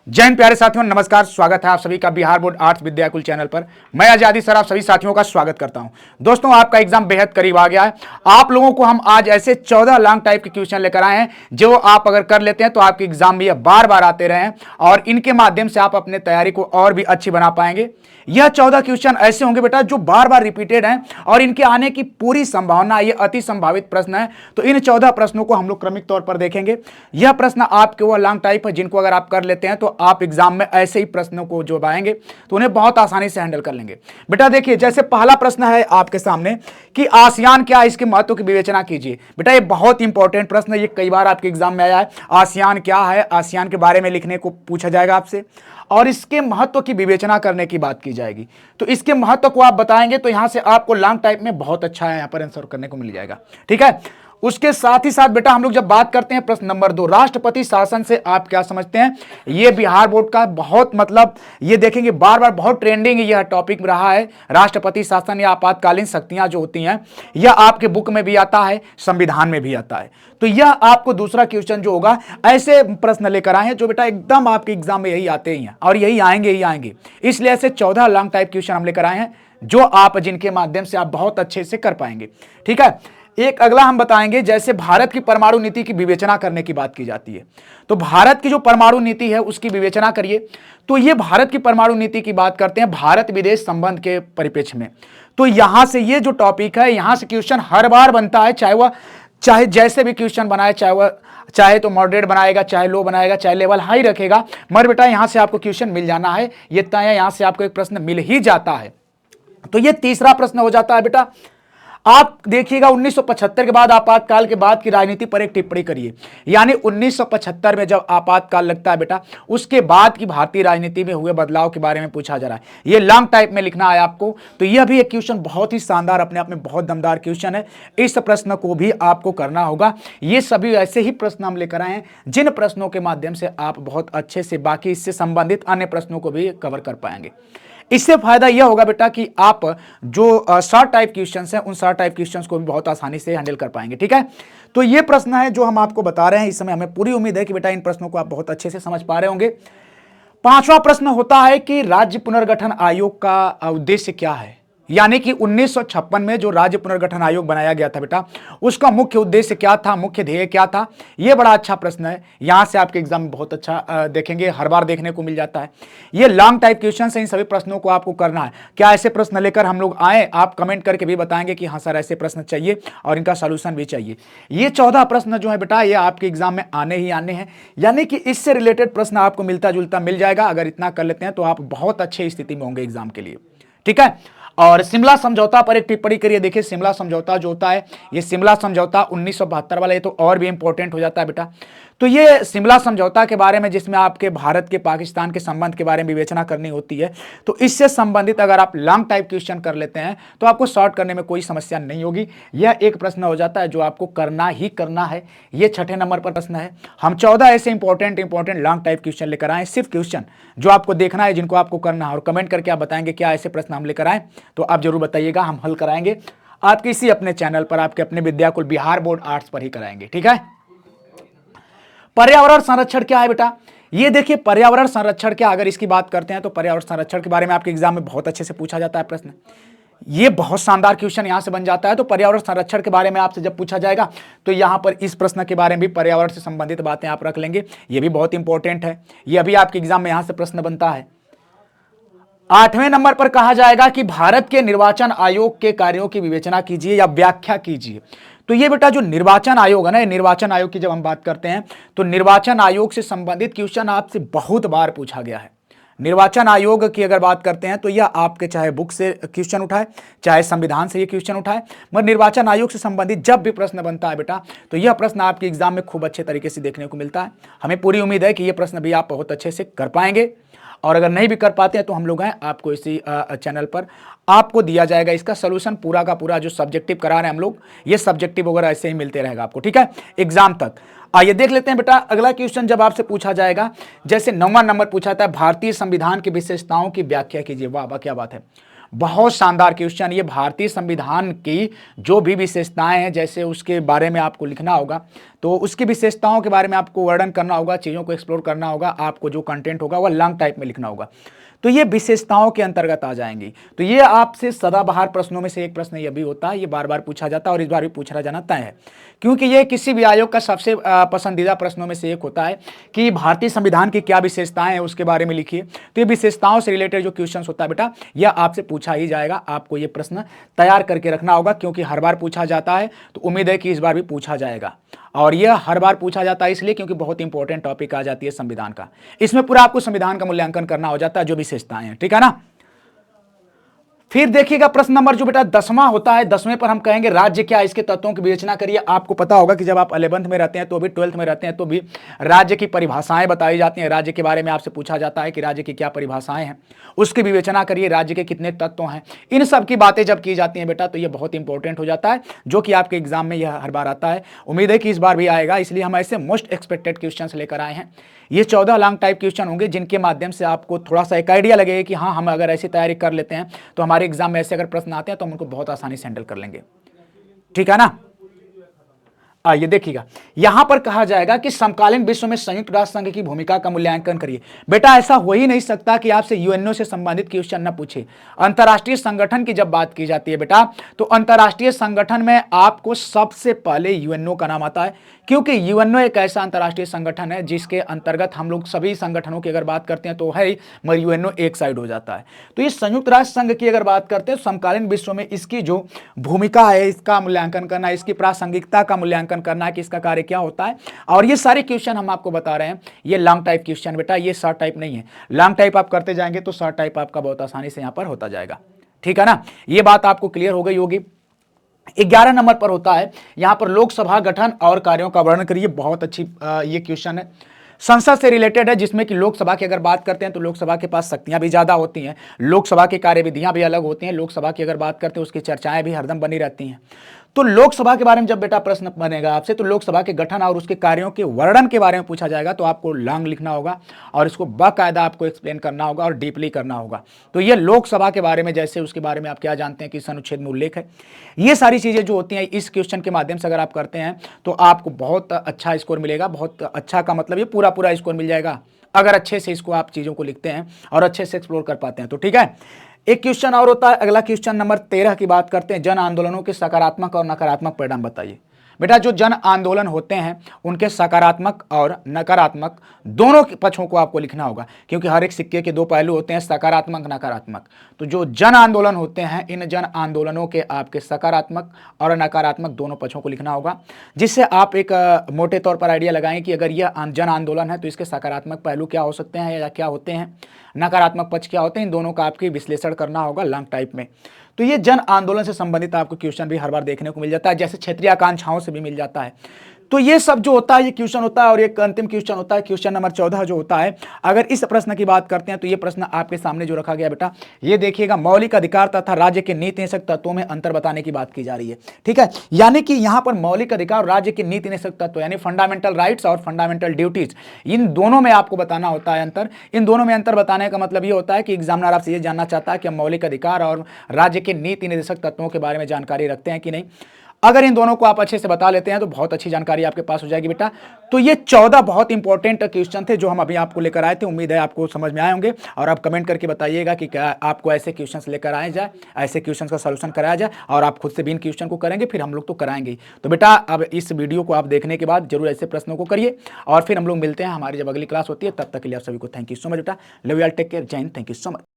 जय हिंद प्यारे साथियों, नमस्कार। स्वागत है आप सभी का Bihar board arts Vidyakul channel पर। मैं आजादी सर आप सभी साथियों का स्वागत करता हूं। दोस्तों, आपका एग्जाम बेहद करीब आ गया है। आप लोगों को हम आज ऐसे 14 लॉन्ग टाइप के क्वेश्चन लेकर आए हैं जो आप अगर कर लेते हैं तो आपके एग्जाम में ये बार बार आते रहे और इनके माध्यम से आप अपने तैयारी को और भी अच्छी बना पाएंगे। यह 14 क्वेश्चन ऐसे होंगे बेटा जो बार बार रिपीटेड हैं और इनके आने की पूरी संभावना, ये अति संभावित प्रश्न है। तो इन 14 प्रश्नों को हम लोग क्रमिक तौर पर देखेंगे। यह प्रश्न आपके वो लॉन्ग टाइप है जिनको अगर आप कर लेते हैं तो आप एग्जाम में ऐसे ही प्रश्नों को जो आएंगे तो उन्हें बहुत आसानी से हैंडल कर लेंगे। बेटा देखिए, जैसे पहला प्रश्न है आपके सामने कि आसियान क्या है, इसके महत्व की विवेचना कीजिए। बेटा ये बहुत इंपॉर्टेंट प्रश्न है, ये कई बार आपके एग्जाम में आया है। आसियान क्या है, आसियान के बारे में लिखने को पूछा जाएगा आपसे और इसके महत्व की विवेचना करने की बात की जाएगी। तो इसके महत्व को आप बताएंगे तो यहां से आपको लॉन्ग टाइप में बहुत अच्छा है, यहां पर आंसर करने को मिल जाएगा। ठीक है, उसके साथ ही साथ बेटा हम लोग जब बात करते हैं प्रश्न नंबर 2, राष्ट्रपति शासन से आप क्या समझते हैं। ये बिहार बोर्ड का बहुत ये देखेंगे बार बार बहुत ट्रेंडिंग यह टॉपिक रहा है। राष्ट्रपति शासन या आपातकालीन शक्तियां जो होती हैं, यह आपके बुक में भी आता है, संविधान में भी आता है। तो यह आपको दूसरा क्वेश्चन जो होगा, ऐसे प्रश्न लेकर आए हैं जो बेटा एकदम आपके एग्जाम में यही आते ही हैं और यही आएंगे। इसलिए ऐसे 14 लॉन्ग टाइप क्वेश्चन हम लेकर आए हैं जो आप जिनके माध्यम से आप बहुत अच्छे से कर पाएंगे। ठीक है, एक अगला हम बताएंगे, जैसे भारत की परमाणु नीति की विवेचना करने की बात की जाती है। तो भारत की जो परमाणु नीति है उसकी विवेचना करिए। तो ये भारत की परमाणु नीति की बात करते हैं भारत विदेश संबंध के परिप्रेक्ष्य में। तो यहां से ये जो टॉपिक है, यहां से क्वेश्चन हर बार बनता है, चाहे जैसे भी क्वेश्चन बनाए, चाहे तो मॉडरेट बनाएगा, चाहे लो बनाएगा, चाहे लेवल हाई रखेगा, मगर बेटा यहां से आपको क्वेश्चन मिल जाना है। ये तय है, यहां से आपको एक प्रश्न मिल ही जाता है। तो ये तीसरा प्रश्न हो जाता है बेटा। आप देखिएगा 1975 के बाद आपातकाल के बाद की राजनीति पर एक टिप्पणी करिए। यानी 1975 में जब आपातकाल लगता है बेटा, उसके बाद की भारतीय राजनीति में हुए बदलाव के बारे में पूछा जा रहा है। ये लॉन्ग टाइप में लिखना है आपको। तो यह भी एक क्वेश्चन बहुत ही शानदार, अपने आप में बहुत दमदार क्वेश्चन है। इस प्रश्न को भी आपको करना होगा। ये सभी ऐसे ही प्रश्न हम लेकर आए हैं जिन प्रश्नों के माध्यम से आप बहुत अच्छे से बाकी इससे संबंधित अन्य प्रश्नों को भी कवर कर पाएंगे। इससे फायदा यह होगा बेटा कि आप जो शॉर्ट टाइप क्वेश्चंस हैं, उन शॉर्ट टाइप क्वेश्चंस को भी बहुत आसानी से हैंडल कर पाएंगे। ठीक है, तो ये प्रश्न है जो हम आपको बता रहे हैं इस समय। हमें पूरी उम्मीद है कि बेटा इन प्रश्नों को आप बहुत अच्छे से समझ पा रहे होंगे। पांचवा प्रश्न होता है कि राज्य पुनर्गठन आयोग का उद्देश्य क्या है। यानी कि 1956 में जो राज्य पुनर्गठन आयोग बनाया गया था बेटा, उसका मुख्य उद्देश्य क्या था, मुख्य ध्येय क्या था। यह बड़ा अच्छा प्रश्न है, यहां से आपके एग्जाम में बहुत अच्छा देखेंगे, हर बार देखने को मिल जाता है। ये लॉन्ग टाइप क्वेश्चन है, इन सभी प्रश्नों को आपको करना है। क्या ऐसे प्रश्न लेकर हम लोग आए, आप कमेंट करके भी बताएंगे कि हाँ सर ऐसे प्रश्न चाहिए और इनका सोल्यूशन भी चाहिए। ये 14 प्रश्न जो है बेटा, ये आपके एग्जाम में आने ही आने हैं। यानी कि इससे रिलेटेड प्रश्न आपको मिलता जुलता मिल जाएगा। अगर इतना कर लेते हैं तो आप बहुत अच्छी स्थिति में होंगे एग्जाम के लिए। ठीक है, और शिमला समझौता पर एक टिप्पणी करिए। देखिए शिमला समझौता जो होता है, ये शिमला समझौता 1972 वाला, ये तो और भी इंपॉर्टेंट हो जाता है बेटा। तो ये शिमला समझौता के बारे में, जिसमें आपके भारत के पाकिस्तान के संबंध के बारे में विवेचना करनी होती है, तो इससे संबंधित अगर आप लॉन्ग टाइप क्वेश्चन कर लेते हैं तो आपको शॉर्ट करने में कोई समस्या नहीं होगी। यह एक प्रश्न हो जाता है जो आपको करना ही करना है। ये 6ठे नंबर पर प्रश्न है। हम 14 ऐसे इंपॉर्टेंट लॉन्ग टाइप क्वेश्चन लेकर आए, सिर्फ क्वेश्चन जो आपको देखना है, जिनको आपको करना है, और कमेंट करके आप बताएंगे क्या ऐसे प्रश्न हम लेकर आए, तो आप जरूर बताइएगा, हम हल कराएंगे आपके इसी अपने चैनल पर, आपके अपने विद्याकुल बिहार बोर्ड आर्ट्स पर ही कराएंगे। ठीक है, पर्यावरण संरक्षण क्या है बेटा। ये देखिए पर्यावरण संरक्षण क्या, अगर इसकी बात करते हैं तो पर्यावरण संरक्षण के बारे में आपके एग्जाम में बहुत अच्छे से पूछा जाता है प्रश्न। ये बहुत शानदार क्वेश्चन यहां से बन जाता है। तो पर्यावरण संरक्षण के बारे में आपसे जब पूछा जाएगा तो यहां पर इस प्रश्न के बारे में भी पर्यावरण से संबंधित बातें आप रख लेंगे। ये भी बहुत इंपॉर्टेंट है, ये अभी आपके एग्जाम में यहां से प्रश्न बनता है। 8वें नंबर पर कहा जाएगा कि भारत के निर्वाचन आयोग के कार्यों की विवेचना कीजिए या व्याख्या कीजिए। तो ये बेटा जो निर्वाचन आयोग है ना, निर्वाचन आयोग की जब हम बात करते हैं तो निर्वाचन आयोग से संबंधित क्वेश्चन आपसे बहुत बार पूछा गया है। निर्वाचन आयोग की अगर बात करते हैं तो यह आपके चाहे बुक से क्वेश्चन उठाए, चाहे संविधान से ये क्वेश्चन उठाए, मगर निर्वाचन आयोग से संबंधित जब भी प्रश्न बनता है बेटा, तो यह प्रश्न आपके एग्जाम में खूब अच्छे तरीके से देखने को मिलता है। हमें पूरी उम्मीद है कि ये प्रश्न भी आप बहुत अच्छे से कर पाएंगे। और अगर नहीं भी कर पाते हैं तो हम लोग हैं, आपको इसी चैनल पर आपको दिया जाएगा इसका सोल्यूशन। पूरा का पूरा जो सब्जेक्टिव करा रहे हैं हम लोग, ये सब्जेक्टिव वगैरह ऐसे ही मिलते रहेगा आपको। ठीक है, एग्जाम तक। आइए देख लेते हैं बेटा अगला क्वेश्चन जब आपसे पूछा जाएगा, जैसे 9वां नंबर पूछा था, भारतीय संविधान की विशेषताओं की व्याख्या कीजिए। वाह वाह क्या बात है, बहुत शानदार क्वेश्चन। ये भारतीय संविधान की जो भी विशेषताएं हैं, जैसे उसके बारे में आपको लिखना होगा। तो उसकी विशेषताओं के बारे में आपको वर्णन करना होगा, चीज़ों को एक्सप्लोर करना होगा, आपको जो कंटेंट होगा वह लॉन्ग टाइप में लिखना होगा। तो ये विशेषताओं के अंतर्गत आ जाएंगी। तो ये आपसे सदाबहार प्रश्नों में से एक प्रश्न ये भी होता है, ये बार बार पूछा जाता है और इस बार भी पूछा जाना तय है, क्योंकि ये किसी भी आयोग का सबसे पसंदीदा प्रश्नों में से एक होता है कि भारतीय संविधान की क्या विशेषताएं हैं उसके बारे में लिखिए। तो ये विशेषताओं से रिलेटेड जो क्वेश्चन होता है बेटा, यह आपसे पूछा ही जाएगा। आपको ये प्रश्न तैयार करके रखना होगा, क्योंकि हर बार पूछा जाता है, तो उम्मीद है कि इस बार भी पूछा जाएगा। और यह हर बार पूछा जाता है इसलिए क्योंकि बहुत इंपॉर्टेंट टॉपिक आ जाती है संविधान का। इसमें पूरा आपको संविधान का मूल्यांकन करना हो जाता है, जो विशेषताएं हैं, ठीक है ना। फिर देखिएगा प्रश्न नंबर जो बेटा 10वां होता है, 10वें पर हम कहेंगे राज्य क्या, इसके तत्वों की विवेचना करिए। आपको पता होगा कि जब आप 11th में रहते हैं तो भी 12th में रहते हैं तो भी राज्य की परिभाषाएं बताई जाती हैं। राज्य के बारे में आपसे पूछा जाता है कि राज्य की क्या परिभाषाएं हैं, उसकी विवेचना करिए, राज्य के कितने तत्व हैं। इन सब की बातें जब की जाती हैं बेटा तो ये बहुत इंपॉर्टेंट हो जाता है, जो कि आपके एग्जाम में यह हर बार आता है। उम्मीद है कि इस बार भी आएगा, इसलिए हम ऐसे मोस्ट एक्सपेक्टेड क्वेश्चन लेकर आए हैं। ये 14 लॉन्ग टाइप क्वेश्चन होंगे, जिनके माध्यम से आपको थोड़ा सा एक आइडिया लगेगा कि हाँ, हम अगर ऐसी तैयारी कर लेते हैं तो हमारे एग्जाम में ऐसे अगर प्रश्न आते हैं तो हम उनको बहुत आसानी से हैंडल कर लेंगे, ठीक है ना। आइए देखिएगा, यहां पर कहा जाएगा कि समकालीन विश्व में संयुक्त राष्ट्र संघ की भूमिका का मूल्यांकन करिए। बेटा ऐसा हो ही नहीं सकता कि आपसे यूएनओ से संबंधित क्वेश्चन न पूछे। अंतर्राष्ट्रीय संगठन की जब बात की जाती है बेटा, तो अंतर्राष्ट्रीय संगठन में आपको सबसे पहले यूएनओ का नाम आता है, क्योंकि यूएनओ एक ऐसा अंतर्राष्ट्रीय संगठन है जिसके अंतर्गत हम लोग सभी संगठनों की अगर बात करते हैं तो है ही, मगर यूएनओ एक साइड हो जाता है। तो ये संयुक्त राष्ट्र संघ की अगर बात करते हैं, समकालीन विश्व में इसकी जो भूमिका है, इसका मूल्यांकन करना, इसकी प्रासंगिकता का मूल्यांकन करना कि इसका कार्य क्या होता है, और ये सारे क्वेश्चन हम आपको बता रहे हैं। ये लॉन्ग टाइप क्वेश्चन बेटा, ये शॉर्ट टाइप नहीं है। लॉन्ग टाइप आप करते जाएंगे तो शॉर्ट टाइप आपका बहुत आसानी से यहां पर होता जाएगा, ठीक है ना। ये बात आपको क्लियर हो गई होगी। 11 नंबर पर होता है, यहां पर लोकसभा गठन और कार्यों का वर्णन करिए। बहुत अच्छी ये क्वेश्चन है, संसद से रिलेटेड है, जिसमें कि लोकसभा की अगर बात करते हैं तो लोकसभा के पास शक्तियां भी ज्यादा होती हैं, लोकसभा की कार्यविधियां भी अलग होती हैं। लोकसभा की अगर बात करते हैं उसकी चर्चाएं भी हरदम बनी रहती हैं। तो लोकसभा के बारे में जब बेटा प्रश्न बनेगा आपसे, तो लोकसभा के गठन और उसके कार्यों के वर्णन के बारे में पूछा जाएगा, तो आपको लॉन्ग लिखना होगा और इसको बाकायदा आपको एक्सप्लेन करना होगा और डीपली करना होगा। तो ये लोकसभा के बारे में, जैसे उसके बारे में आप क्या जानते हैं कि इस अनुच्छेद में उल्लेख है, ये सारी चीजें जो होती हैं इस क्वेश्चन के माध्यम से अगर आप करते हैं तो आपको बहुत अच्छा स्कोर मिलेगा। बहुत अच्छा का मतलब ये पूरा पूरा स्कोर मिल जाएगा अगर अच्छे से इसको आप चीजों को लिखते हैं और अच्छे से एक्सप्लोर कर पाते हैं तो, ठीक है। एक क्वेश्चन और होता है, अगला क्वेश्चन नंबर 13 की बात करते हैं, जन आंदोलनों के सकारात्मक और नकारात्मक परिणाम बताइए। बेटा जो जन आंदोलन होते हैं उनके सकारात्मक और नकारात्मक दोनों पक्षों को आपको लिखना होगा, क्योंकि हर एक सिक्के के दो पहलू होते हैं, सकारात्मक नकारात्मक। तो जो जन आंदोलन होते हैं, इन जन आंदोलनों के आपके सकारात्मक और नकारात्मक दोनों पक्षों को लिखना होगा, जिससे आप एक मोटे तौर पर आइडिया लगाएं कि अगर यह जन आंदोलन है तो इसके सकारात्मक पहलू क्या हो सकते हैं या क्या होते हैं, नकारात्मक पक्ष क्या होते हैं। इन दोनों का आपकी विश्लेषण करना होगा लॉन्ग टाइप में। तो ये जन आंदोलन से संबंधित आपको क्वेश्चन भी हर बार देखने को मिल जाता है, जैसे क्षेत्रीय आकांक्षाओं से भी मिल जाता है। तो ये सब जो होता है ये क्वेश्चन होता है। और एक अंतिम क्वेश्चन होता है, क्वेश्चन नंबर 14 जो होता है, अगर इस प्रश्न की बात करते हैं तो ये प्रश्न आपके सामने जो रखा गया बेटा, ये देखिएगा, मौलिक अधिकार तथा राज्य के नीति निषेध तत्वों में अंतर बताने की बात की जा रही है, ठीक है। यानी कि यहाँ पर मौलिक अधिकार और राज्य के नीति निषेध तत्व यानी फंडामेंटल राइट्स और फंडामेंटल ड्यूटीज, इन दोनों में आपको बताना होता है अंतर। इन दोनों में अंतर बताने का मतलब ये होता है कि एग्जामिनर आपसे ये जानना चाहता है कि हम मौलिक अधिकार और राज्य के नीति निर्देशक तत्वों के बारे में जानकारी रखते हैं कि नहीं। अगर इन दोनों को आप अच्छे से बता लेते हैं तो बहुत अच्छी जानकारी आपके पास हो जाएगी बेटा। तो ये 14 बहुत इंपॉर्टेंट क्वेश्चन थे जो हम अभी आपको लेकर आए थे। उम्मीद है आपको समझ में आए होंगे और आप कमेंट करके बताइएगा कि क्या आपको ऐसे क्वेश्चंस लेकर आए जाए, ऐसे क्वेश्चंस का सलूशन कराया जाए, और आप खुद से भी इन क्वेश्चन को करेंगे, फिर हम लोग तो कराएंगे। तो बेटा अब इस वीडियो को आप देखने के बाद जरूर ऐसे प्रश्नों को करिए और फिर हम लोग मिलते हैं हमारी जब अगली क्लास होती है। तब तक के लिए आप सभी को थैंक यू सो मच बेटा। Love you all, take care, जय हिंद, थैंक यू सो मच।